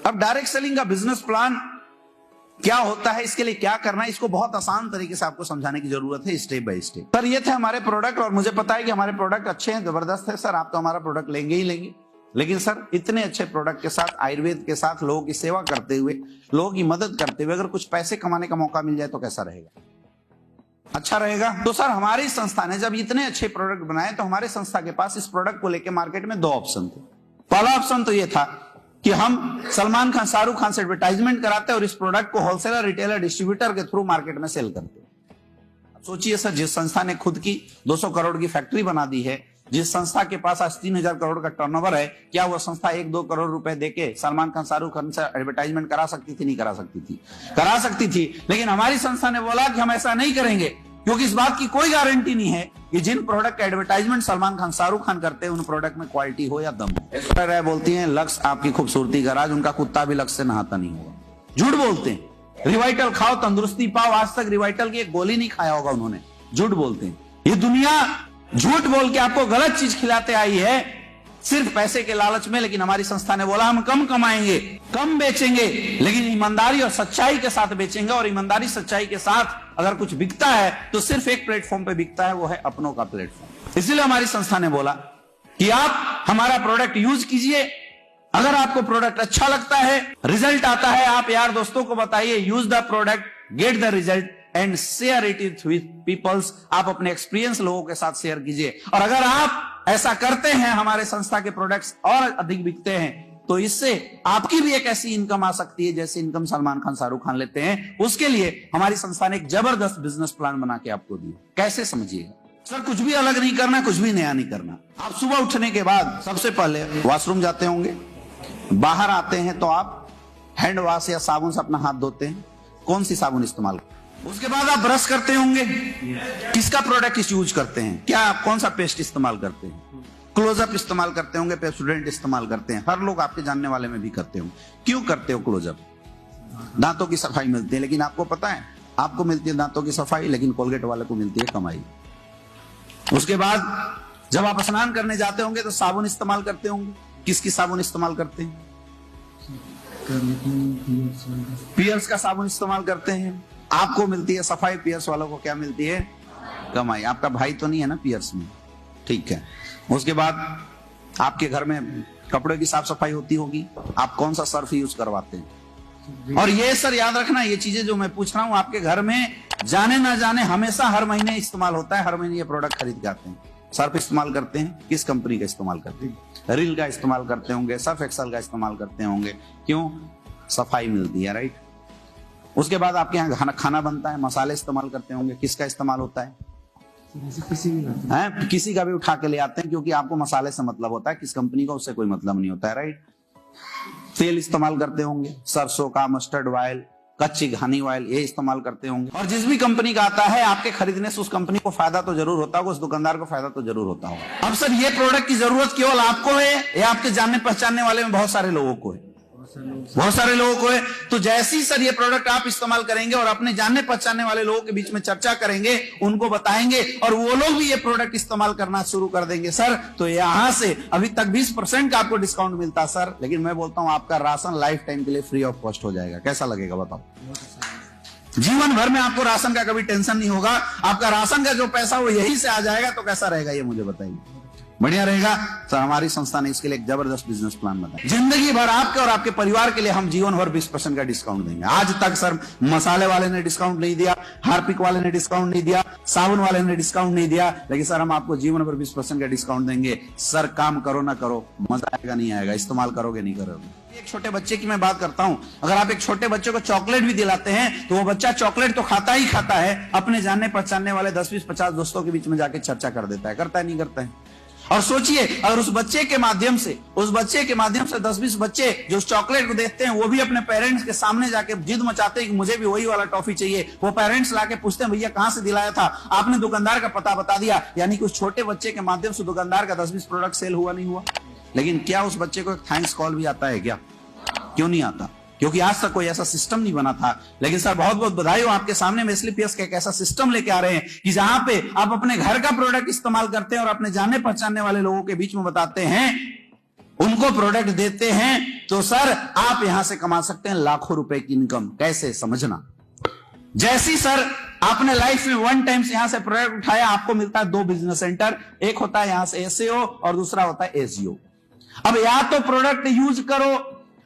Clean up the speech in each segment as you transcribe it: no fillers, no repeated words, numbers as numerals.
अब direct selling का business plan क्या होता है, इसके लिए क्या करना है, इसको बहुत आसान तरीके से आपको समझाने की जरूरत है, स्टेप बाय स्टेप। सर ये थे हमारे प्रोडक्ट और मुझे पता है कि हमारे प्रोडक्ट अच्छे हैं, जबरदस्त है सर, आप तो हमारा प्रोडक्ट लेंगे ही लेंगे, लेकिन सर इतने अच्छे प्रोडक्ट के साथ, आयुर्वेद के साथ, लोगों की सेवा करते हुए, लोगों की मदद करते हुए अगर कुछ पैसे कमाने का मौका मिल जाए तो कैसा रहेगा? अच्छा रहेगा। तो सर हमारी संस्था ने जब इतने अच्छे प्रोडक्ट बनाए तो हमारे संस्था के पास इस प्रोडक्ट को लेकर मार्केट में 2 ऑप्शन थे। पहला ऑप्शन तो ये था कि हम सलमान खान, शाहरुख खान से एडवर्टाइजमेंट कराते और इस प्रोडक्ट को होलसेलर, रिटेलर, डिस्ट्रीब्यूटर के थ्रू मार्केट में सेल करते। सोचिए सर, जिस संस्था ने खुद की 200 करोड़ की फैक्ट्री बना दी है, जिस संस्था के पास आज 3000 करोड़ का टर्नओवर है, क्या वह संस्था 1-2 करोड़ रुपए देके सलमान खान, शाहरुख खान से एडवर्टाइजमेंट करा सकती थी? नहीं करा सकती थी, करा सकती थी। लेकिन हमारी संस्था ने बोला कि हम ऐसा नहीं करेंगे, क्योंकि इस बात की कोई गारंटी नहीं है कि जिन प्रोडक्ट का एडवर्टाइजमेंट सलमान खान, शाहरुख खान करते हैं उन प्रोडक्ट में क्वालिटी हो या दम हो। ऐश्वर्या राय बोलती हैं लक्ष्य आपकी खूबसूरती का राज, उनका कुत्ता भी लक्ष्य से नहाता नहीं होगा। झूठ बोलते हैं। रिवाइटल खाओ तंदुरुस्ती पाओ, आज तक रिवाइटल की एक गोली नहीं खाया होगा उन्होंने। झूठ बोलते हैं। ये दुनिया झूठ बोल के आपको गलत चीज खिलाते आई है सिर्फ पैसे के लालच में। लेकिन हमारी संस्था ने बोला हम कम कमाएंगे, कम बेचेंगे, लेकिन ईमानदारी और सच्चाई के साथ बेचेंगे। और ईमानदारी सच्चाई के साथ अगर कुछ बिकता है तो सिर्फ एक प्लेटफॉर्म पे बिकता है, वो है अपनों का प्लेटफॉर्म। इसलिए हमारी संस्था ने बोला कि आप हमारा प्रोडक्ट यूज कीजिए। अगर आपको प्रोडक्ट अच्छा लगता है, रिजल्ट आता है, आप यार दोस्तों को बताइए, use the product, get the result and share it with peoples. आप अपने एक्सपीरियंस लोगों के साथ शेयर कीजिए। और अगर आप ऐसा करते हैं, हमारे संस्था के प्रोडक्ट्स और अधिक बिकते हैं, तो इससे आपकी भी एक ऐसी इनकम आ सकती है जैसे इनकम सलमान खान, शाहरुख खान लेते हैं। उसके लिए हमारी संस्था ने एक जबरदस्त बिजनेस प्लान बना के आपको दिया। कैसे समझिएगा सर? कुछ भी अलग नहीं करना, कुछ भी नया नहीं करना। आप सुबह उठने के बाद सबसे पहले वॉशरूम जाते होंगे, बाहर आते हैं तो आप हैंड वॉश या साबुन से अपना हाथ धोते हैं। कौन सी साबुन इस्तेमाल? उसके बाद आप ब्रश करते होंगे, किसका प्रोडक्ट यूज करते हैं? क्या आप कौन सा पेस्ट इस्तेमाल करते हैं? क्लोजअप इस्तेमाल करते होंगे, पेप्सोडेंट इस्तेमाल करते हैं। हर लोग आपके जानने वाले में भी करते होंगे। क्यों करते हो क्लोजअप? दांतों की सफाई मिलती है। लेकिन आपको पता है, आपको मिलती है दांतों की सफाई, लेकिन कोलगेट वाले को मिलती है कमाई। उसके बाद जब आप स्नान करने जाते होंगे तो साबुन इस्तेमाल करते होंगे। किसकी साबुन इस्तेमाल करते हैं? पियर्स का साबुन इस्तेमाल करते हैं। आपको मिलती है सफाई, पियर्स वालों को क्या मिलती है? कमाई। आपका भाई तो नहीं है ना पियर्स में? ठीक है। उसके बाद आपके घर में कपड़े की साफ सफाई होती होगी। आप कौन सा सर्फ यूज करवाते हैं? और ये सर याद रखना, ये चीजें जो मैं पूछ रहा हूं आपके घर में जाने ना जाने हमेशा हर महीने इस्तेमाल होता है। हर महीने ये प्रोडक्ट खरीद के आते हैं। सर्फ इस्तेमाल करते हैं, किस कंपनी का इस्तेमाल करते हैं? रिल का इस्तेमाल करते होंगे, सर्फ एक्सल का इस्तेमाल करते होंगे। क्यों? सफाई मिलती है, राइट। उसके बाद आपके यहाँ खाना बनता है, मसाले इस्तेमाल करते होंगे। किसका इस्तेमाल होता है? किसी का भी उठा के ले आते हैं, क्योंकि आपको मसाले से मतलब होता है, किस कंपनी का उससे कोई मतलब नहीं होता है, राइट। तेल इस्तेमाल करते होंगे, सरसों का, मस्टर्ड ऑयल, कच्ची घानी ऑयल, ये इस्तेमाल करते होंगे। और जिस भी कंपनी का आता है, आपके खरीदने से उस कंपनी को फायदा तो जरूर होता होगा, उस दुकानदार को फायदा तो जरूर होता होगा। अब सर ये प्रोडक्ट की जरूरत केवल आपको है या आपके जानने पहचानने वाले में बहुत सारे लोगों को है? बहुत सारे लोगों को है। तो जैसे ही सर ये प्रोडक्ट आप इस्तेमाल करेंगे और अपने जानने पहचानने वाले लोगों के बीच में चर्चा करेंगे, उनको बताएंगे और वो लोग भी ये प्रोडक्ट इस्तेमाल करना शुरू कर देंगे सर, तो यहां से अभी तक 20% का आपको डिस्काउंट मिलता सर। लेकिन मैं बोलता हूं आपका राशन लाइफ टाइम के लिए फ्री ऑफ कॉस्ट हो जाएगा। कैसा लगेगा बताओ? जीवन भर में आपको राशन का कभी टेंशन नहीं होगा। आपका राशन का जो पैसा वो यही से आ जाएगा। तो कैसा रहेगा ये मुझे बताइए? बढ़िया रहेगा सर। हमारी संस्था ने इसके लिए एक जबरदस्त बिजनेस प्लान बनाया। जिंदगी भर आपके और आपके परिवार के लिए हम जीवन भर 20% का डिस्काउंट देंगे। आज तक सर मसाले वाले ने डिस्काउंट नहीं दिया, हार्पिक वाले ने डिस्काउंट नहीं दिया, साबुन वाले ने डिस्काउंट नहीं दिया, लेकिन सर हम आपको जीवन भर 20% का डिस्काउंट देंगे। सर काम करो ना करो, मजा आएगा नहीं आएगा, इस्तेमाल करोगे नहीं करोगे। एक छोटे बच्चे की मैं बात करता हूं, अगर आप एक छोटे बच्चे को चॉकलेट भी दिलाते हैं तो वो बच्चा चॉकलेट तो खाता ही खाता है, अपने जानने पहचानने वाले 10, 20, 50 दोस्तों के बीच में जाके चर्चा कर देता है। करता है नहीं करता है? और सोचिए अगर उस बच्चे के माध्यम से 10-20 बच्चे जो उस चॉकलेट को देखते हैं, वो भी अपने पेरेंट्स के सामने जाके जिद मचाते हैं कि मुझे भी वही वाला टॉफी चाहिए। वो पेरेंट्स लाके पूछते हैं भैया कहां से दिलाया था? आपने दुकानदार का पता बता दिया। यानी कि उस छोटे बच्चे के माध्यम से दुकानदार का 10-20 प्रोडक्ट सेल हुआ नहीं हुआ। लेकिन क्या उस बच्चे को एक थैंक्स कॉल भी आता है क्या? क्यों नहीं आता? क्योंकि आज तक कोई ऐसा सिस्टम नहीं बना था। लेकिन सर बहुत बहुत बधाई हो, आपके सामने में इसलिए पीएस का एक ऐसा सिस्टम लेके आ रहे हैं कि जहां पे आप अपने घर का प्रोडक्ट इस्तेमाल करते हैं और अपने जानने पहचानने वाले लोगों के बीच में बताते हैं, उनको प्रोडक्ट देते हैं, तो सर आप यहां से कमा सकते हैं लाखों रुपए की इनकम। कैसे, समझना। जैसी सर आपने लाइफ में वन टाइम से यहां से प्रोडक्ट उठाया, आपको मिलता है 2 बिजनेस सेंटर। एक होता है यहां से एसईओ और दूसरा होता है एसईओ। अब या तो प्रोडक्ट यूज करो,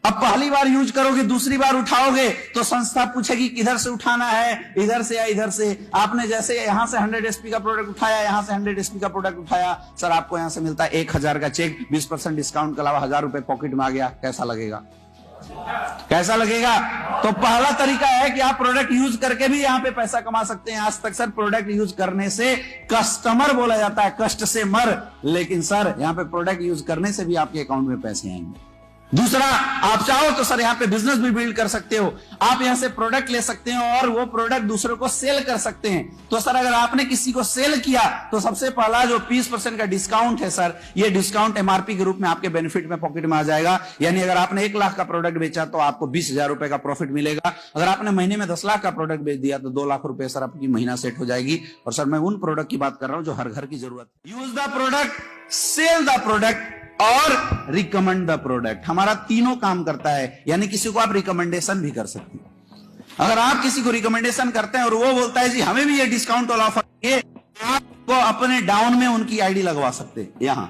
अब पहली बार यूज करोगे, दूसरी बार उठाओगे तो संस्था पूछेगी किधर से उठाना है, इधर से या इधर से। आपने जैसे यहां से 100 एसपी का प्रोडक्ट उठाया, यहां से 100 एसपी का प्रोडक्ट उठाया, सर आपको यहां से मिलता है 1000 का चेक, 20% डिस्काउंट के अलावा 1000 रुपए पॉकेट में आ गया। कैसा लगेगा, कैसा लगेगा? तो पहला तरीका है कि आप प्रोडक्ट यूज करके भी यहां पे पैसा कमा सकते हैं। आज तक सर प्रोडक्ट यूज करने से कस्टमर बोला जाता है, कष्ट से मर, लेकिन सर यहां पे प्रोडक्ट यूज करने से भी आपके अकाउंट में पैसे आएंगे। दूसरा, आप चाहो तो सर यहां पे बिजनेस भी बिल्ड कर सकते हो। आप यहां से प्रोडक्ट ले सकते हो और वो प्रोडक्ट दूसरों को सेल कर सकते हैं। तो सर अगर आपने किसी को सेल किया तो सबसे पहला जो 20% का डिस्काउंट है सर, ये डिस्काउंट एमआरपी के रूप में आपके बेनिफिट में पॉकेट में आ जाएगा। यानी अगर आपने 1 लाख का प्रोडक्ट बेचा तो आपको 20,000 रुपए का प्रॉफिट मिलेगा। अगर आपने महीने में 10 लाख का प्रोडक्ट बेच दिया तो 2 लाख रुपए सर आपकी महीना सेट हो जाएगी। और सर मैं उन प्रोडक्ट की बात कर रहा हूं जो हर घर की जरूरत है। Use the product, sell the product और रिकमेंड द प्रोडक्ट। हमारा तीनों काम करता है। यानी किसी को आप रिकमेंडेशन भी कर सकते हैं। अगर आप किसी को रिकमेंडेशन करते हैं और वो बोलता है जी हमें भी ये डिस्काउंट वाला ऑफर है, आपको अपने डाउन में उनकी आईडी लगवा सकते हैं यहां।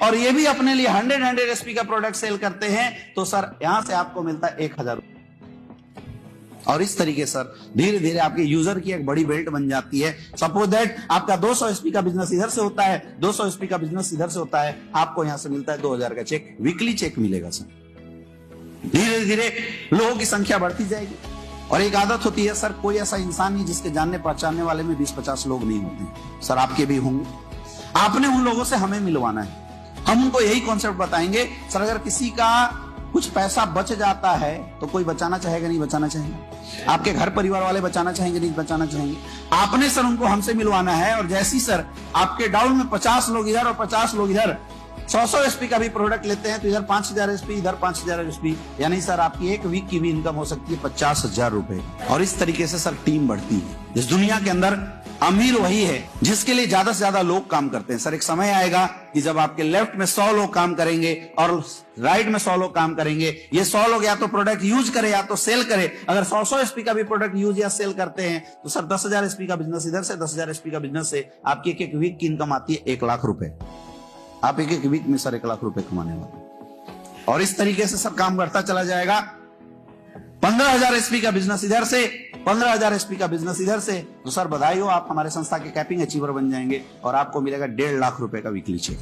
और ये भी अपने लिए 100 एसपी का प्रोडक्ट सेल करते हैं तो सर यहां से आपको मिलता है 1000 रुपए। और इस तरीके सर धीरे धीरे आपके यूजर की एक बड़ी बेल्ट बन जाती है। सपोज दैट आपका 200 एसपी का बिजनेस इधर से होता है, 200 एसपी का बिजनेस इधर से होता है, आपको यहां से मिलता है 2000 का चेक, वीकली चेक मिलेगा सर। धीरे धीरे लोगों की संख्या बढ़ती जाएगी। और एक आदत होती है सर, कोई ऐसा इंसान नहीं जिसके जानने पहचानने वाले में 20-50 लोग नहीं होते। सर आपके भी होंगे। आपने उन लोगों से हमें मिलवाना है। हम उनको यही कॉन्सेप्ट बताएंगे। सर अगर किसी का कुछ पैसा बच जाता है तो कोई बचाना चाहेगा, नहीं बचाना चाहेंगे? आपके घर परिवार वाले बचाना चाहेंगे, नहीं बचाना चाहेंगे? आपने सर उनको हमसे मिलवाना है। और जैसी सर आपके डाउन में 50 लोग इधर और 50 लोग इधर 100 एसपी का भी प्रोडक्ट लेते हैं तो इधर 5000 एसपी, इधर 5000 एसपी, यानी सर आपकी एक वीक की भी इनकम हो सकती है 50,000 रुपए। और इस तरीके से सर टीम बढ़ती है। इस दुनिया के अंदर अमीर वही है जिसके लिए ज्यादा से ज्यादा लोग काम करते हैं। सर एक समय आएगा कि जब आपके लेफ्ट में 100 लोग काम करेंगे और राइट में 100 लोग काम करेंगे। ये 100 लोग या तो प्रोडक्ट यूज करे या तो सेल करे। अगर 100 एसपी का भी प्रोडक्ट यूज या सेल करते हैं तो सर 10,000 एसपी का बिजनेस इधर से, 10,000 एसपी का बिजनेस से आपकी एक वीक की इनकम आती है 1 लाख रुपए। आप एक वीक में सर 1 लाख रुपए कमाने वाले। और इस तरीके से सब काम बढ़ता चला जाएगा। 15,000 एसपी का बिजनेस इधर से, 15,000 एसपी का बिजनेस इधर से, तो सर बधाई हो, आप हमारे संस्था के कैपिंग अचीवर बन जाएंगे और आपको मिलेगा 1.5 लाख रुपए का वीकली चेक।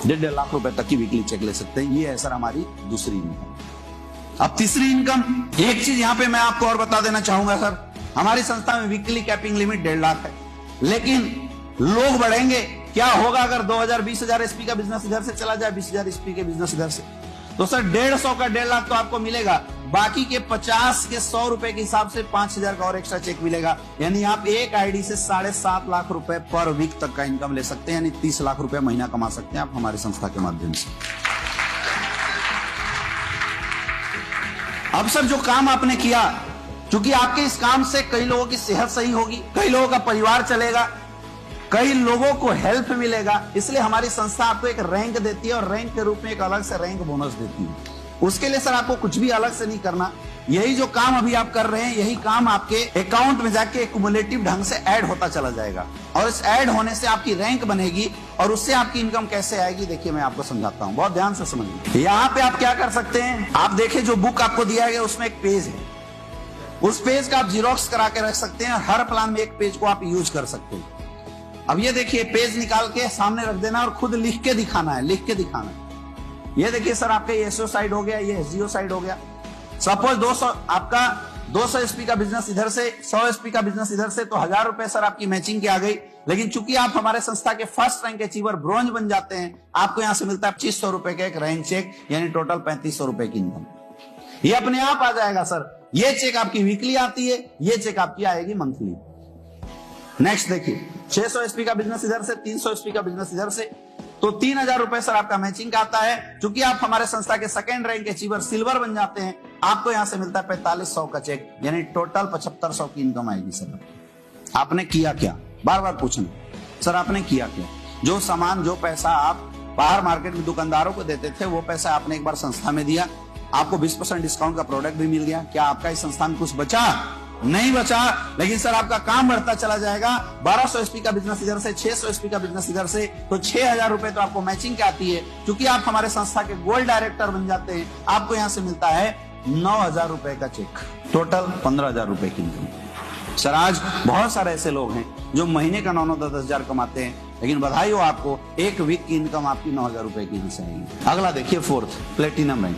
1.5 लाख रुपए तक की वीकली चेक ले सकते हैं। ये है सर हमारी दूसरी इनकम। अब तीसरी इनकम, एक चीज यहां पे मैं आपको और बता देना चाहूंगा सर, हमारी संस्था में वीकली कैपिंग लिमिट 1.5 लाख है। लेकिन लोग बढ़ेंगे। क्या होगा अगर 2000-20,000 एसपी का बिजनेस इधर से चला जाए, 20,000 एसपी के बिजनेस इधर से, तो सर 150 का 1.5 लाख तो आपको मिलेगा। बाकी के 50 के 100 रुपए के हिसाब से 5,000 का और एक्स्ट्रा चेक मिलेगा। यानी आप एक आईडी से 7.5 लाख रुपए पर वीक तक का इनकम ले सकते हैं। यानी 30 लाख रुपए महीना कमा सकते हैं आप हमारी संस्था के माध्यम से। अब सर जो काम आपने किया, क्योंकि आपके इस काम से कई लोगों की सेहत सही होगी, कई लोगों का परिवार चलेगा, कई लोगों को हेल्प मिलेगा, इसलिए हमारी संस्था आपको एक रैंक देती है और रैंक के रूप में एक अलग से रैंक बोनस देती है। उसके लिए सर आपको कुछ भी अलग से नहीं करना। यही जो काम अभी आप कर रहे हैं, यही काम आपके अकाउंट में जाके क्युमुलेटिव ढंग से ऐड होता चला जाएगा और इस ऐड होने से आपकी रैंक बनेगी और उससे आपकी इनकम कैसे आएगी, देखिए मैं आपको समझाता हूं, बहुत ध्यान से समझिए। यहाँ पे आप क्या कर सकते हैं, आप देखिए जो बुक आपको दिया गया उसमें एक पेज है, उस पेज का आप जीरोक्स करा के रख सकते हैं। हर प्लान में एक पेज को आप यूज कर सकते हैं। अब ये देखिए, पेज निकाल के सामने रख देना और खुद लिख के दिखाना है, लिख के दिखाना है। ये देखिए सर आपका एसओ साइड हो गया, ये एसजीओ साइड हो गया। सपोज 200 आपका 200 एसपी का बिजनेस इधर से, 100 एसपी का बिजनेस इधर से, तो 1000 रुपए सर आपकी मैचिंग की आ गई। लेकिन चूंकि आप हमारे संस्था के फर्स्ट रैंक अचीवर ब्रोंज बन जाते हैं, आपको यहां से मिलता है 2500 रुपए का एक रैंक चेक, यानी टोटल 3500 रुपए की इनकम। ये अपने आप आ जाएगा सर। ये चेक आपकी वीकली आती है, ये चेक आपकी आएगी मंथली। नेक्स्ट देखिए, 600 एसपी का बिजनेस इधर से, 300 एसपी का बिजनेस इधर से, तो 3000 रुपए सर आपका मैचिंग का आता है। क्योंकि आप हमारे संस्था के सेकंड रैंक अचीवर सिल्वर बन जाते हैं, आपको यहां से मिलता है 4500 का चेक, यानी टोटल 7500 की इनकम आएगी सर। आपने किया क्या, बार बार पूछना सर आपने किया क्या। जो सामान, जो पैसा आप बाहर मार्केट में दुकानदारों को देते थे, वो पैसा आपने एक बार संस्था में दिया, आपको 20% डिस्काउंट का प्रोडक्ट भी मिल गया। क्या आपका इस संस्था में कुछ बचा? नहीं बचा। लेकिन सर आपका काम बढ़ता चला जाएगा। 1200 एसपी का बिजनेस इधर से, 600 एसपी का बिजनेस इधर से, तो 6000 रुपए तो आपको मैचिंग क्या आती है। क्योंकि आप हमारे संस्था के गोल्ड डायरेक्टर बन जाते हैं, आपको यहाँ से मिलता है 9000 रुपए का चेक, टोटल 15000 रुपए की इनकम। सर आज बहुत सारे ऐसे लोग हैं जो महीने का 9-9, 10-10 हजार कमाते हैं, लेकिन बधाई हो आपको, एक वीक की इनकम आपकी 9000 रुपए की हिस्से आएगी। अगला देखिए, फोर्थ प्लेटिनम रैंक।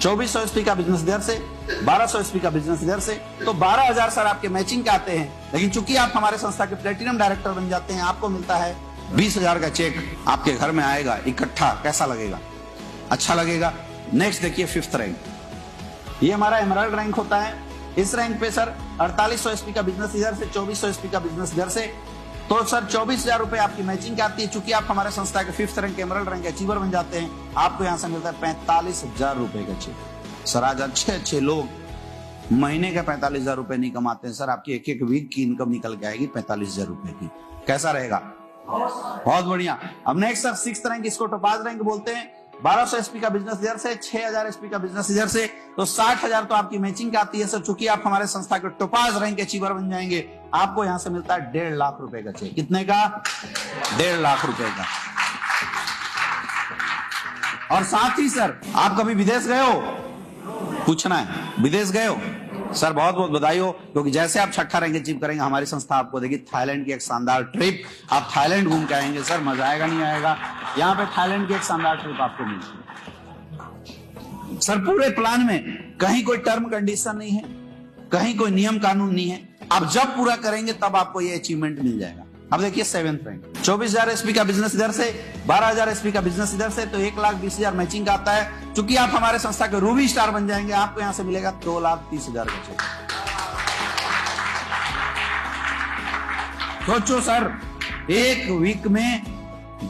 2400 एसपी का बिजनेस इधर से, 1200 एसपी का बिजनेस इधर से, तो 12000 सर आपके मैचिंग के आते हैं। लेकिन चूंकि आप हमारे संस्था के प्लेटिनम डायरेक्टर बन जाते हैं, आपको मिलता है 20000 का चेक आपके घर में आएगा इकट्ठा। कैसा लगेगा? अच्छा लगेगा। नेक्स्ट देखिए, फिफ्थ रैंक। ये हमारा एमराल्ड रैंक होता है। इस रैंक पे सर 4800 एसपी का बिजनेस इधर से, 2400 एसपी का बिजनेस इधर से, तो सर 24000 रुपए आपकी मैचिंग आती है। चूंकि आप हमारे संस्था के fifth rank emerald rank achiever बन जाते हैं, आपको यहां से मिलता है 45000 रुपए का चेक। सर आज अच्छे लोग महीने के 45000 रुपए नहीं कमाते हैं। सर आपकी एक वीक की इनकम निकल के आएगी 45000 रुपए की। कैसा रहेगा? बहुत बढ़िया। अब नेक्स्ट सर सिक्स्थ रैंक, इसको टोपाज रैंक बोलते हैं। 1200 एसपी का बिजनेस इधर से, 6000 एसपी का बिजनेस इधर से, तो 60000 तो आपकी मैचिंग का आती है सर। चूंकि आप हमारे संस्था के टोपाज रैंक अचीवर बन जाएंगे, आपको यहां से मिलता है 1.5 लाख रुपए का चेक। कितने का? 1.5 लाख रुपए का। और साथ ही सर आप कभी विदेश गए हो? पूछना है, विदेश गए हो? सर बहुत बहुत बधाई हो, क्योंकि जैसे आप छठा रैंक अचीव करेंगे, हमारी संस्था आपको देगी थाईलैंड की एक शानदार ट्रिप। आप थाईलैंड घूम के आएंगे सर, मजा आएगा नहीं आएगा? यहाँ पे थाईलैंड की एक शानदार ट्रिप आपको मिलेगी। सर पूरे प्लान में कहीं कोई टर्म कंडीशन नहीं है, कहीं कोई नियम कानून नहीं है। आप जब पूरा करेंगे तब आपको ये अचीवमेंट मिल जाएगा। अब देखिए सेवेंथ रैंक। 24000 एसपी का बिजनेस इधर से, 12000 एसपी का बिजनेस इधर से, तो 1,20,000 मैचिंग का आता है। चूंकि आप हमारे संस्था के रूबी स्टार बन जाएंगे, आपको यहां से मिलेगा 2,30,000 का चेक। सोचो सर, एक वीक में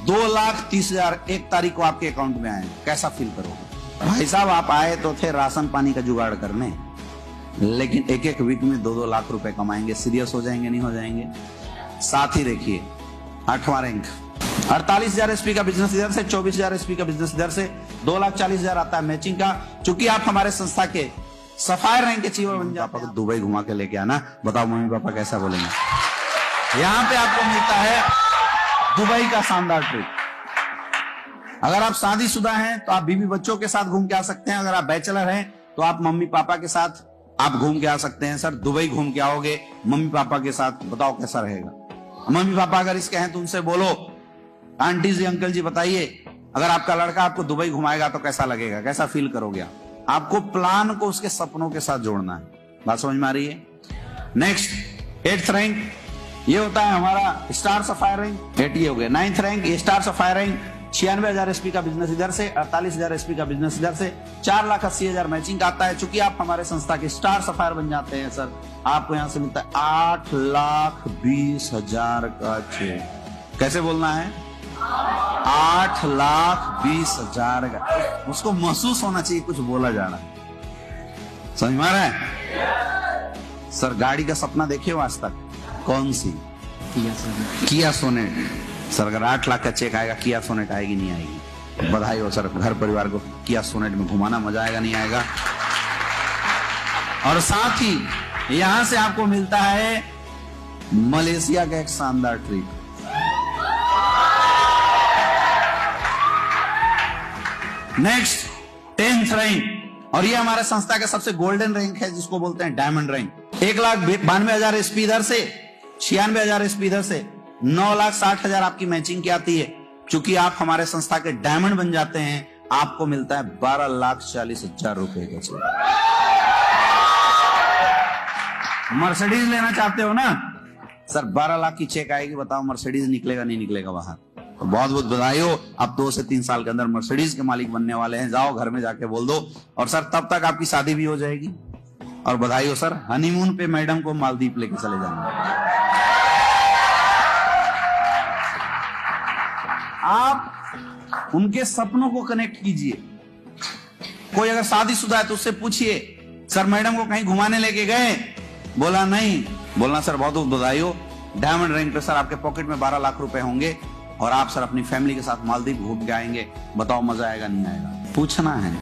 2,30,000 1 तारीख को आपके अकाउंट में आए, कैसा फील करोगे? भाई साहब आप आए तो थे राशन पानी का जुगाड़ करने, लेकिन एक वीक में 2-2 लाख रुपए कमाएंगे। सीरियस हो जाएंगे नहीं हो जाएंगे? साथ ही देखिए 8वां रैंक। 48,000 एसपी का बिजनेस इधर से, 24,000 एसपी का बिजनेस इधर से, 2,40,000 आता है मैचिंग का। चूंकि आप हमारे संस्था के सफायर रैंक के अचीवर बन जाते हैं, दुबई घुमा के लेके आना। बताओ मम्मी पापा कैसा बोलेंगे? यहां पे आपको मिलता है दुबई का शानदार ट्रिप। अगर आप शादीशुदा हैं तो आप बीवी बच्चों के साथ घूम के आ सकते हैं। अगर आप बैचलर हैं तो आप मम्मी पापा के साथ आप घूम के आ सकते हैं। सर दुबई घूम के आओगे मम्मी पापा के साथ, बताओ कैसा रहेगा? मम्मी पापा अगर इसके हैं तो उनसे बोलो, आंटी जी अंकल जी बताइए, अगर आपका लड़का आपको दुबई घुमाएगा तो कैसा लगेगा, कैसा फील करोगे आप? आपको प्लान को उसके सपनों के साथ जोड़ना है। बात समझ में आ रही है? नेक्स्ट 8th रैंक, ये होता है हमारा स्टार सफायर रैंक। 8 ये हो गया। 9th रैंक, ये स्टार सफायर रैंक। 96,000 एसपी का बिजनेस इधर से, 48,000 एसपी का बिजनेस इधर से, 4,80,000 मैचिंग का आता है। चूंकि आप हमारे संस्था के स्टार सफायर बन जाते हैं सर, आपको यहां से मिलता है 8,20,000 का चेक। कैसे बोलना है? 8,20,000 का। उसको महसूस होना चाहिए कुछ बोला जा रहा है। समझ में आ रहा है? सर गाड़ी का सपना देखे हो आज तक? कौन सी? किया सोनेट। सर अगर 8 लाख का चेक आएगा, किया सोनेट आएगी नहीं आएगी? बधाई हो सर, घर परिवार को किया सोनेट में घुमाना, मजा आएगा नहीं आएगा? और साथ ही यहां से आपको मिलता है मलेशिया का एक शानदार ट्रिप। नेक्स्ट 10th रैंक, और ये हमारे संस्था का सबसे गोल्डन रैंक है, जिसको बोलते हैं डायमंड रैंक। 1,92,000 एसपी इधर से, 96,000 एसपी इधर से, 9,60,000 आपकी मैचिंग की आती है। चूंकि आप हमारे संस्था के डायमंड बन जाते हैं, आपको मिलता है 12,40,000 रुपए का चेक। मर्सिडीज लेना चाहते हो ना सर? 12 लाख की चेक आएगी, बताओ मर्सिडीज निकलेगा नहीं निकलेगा बाहर? तो बहुत बहुत बधाई हो, आप 2 से 3 साल के अंदर मर्सिडीज के मालिक बनने वाले हैं। जाओ घर में जाके बोल दो, और सर तब तक आपकी शादी भी हो जाएगी। और बधाई हो सर, हनीमून पे मैडम को मालदीव लेके चले जाएंगे। आप उनके सपनों को कनेक्ट कीजिए। कोई अगर शादीशुदा है तो उससे पूछिए, सर मैडम को कहीं घुमाने लेके गए? बोला नहीं। बोलना सर बहुत बहुत बधाई हो, डायमंड रैंक पे सर आपके पॉकेट में 12 लाख रुपए होंगे। और आप सर अपनी फैमिली के साथ मालदीव घूम के आएंगे, बताओ मजा आएगा नहीं आएगा? पूछना है।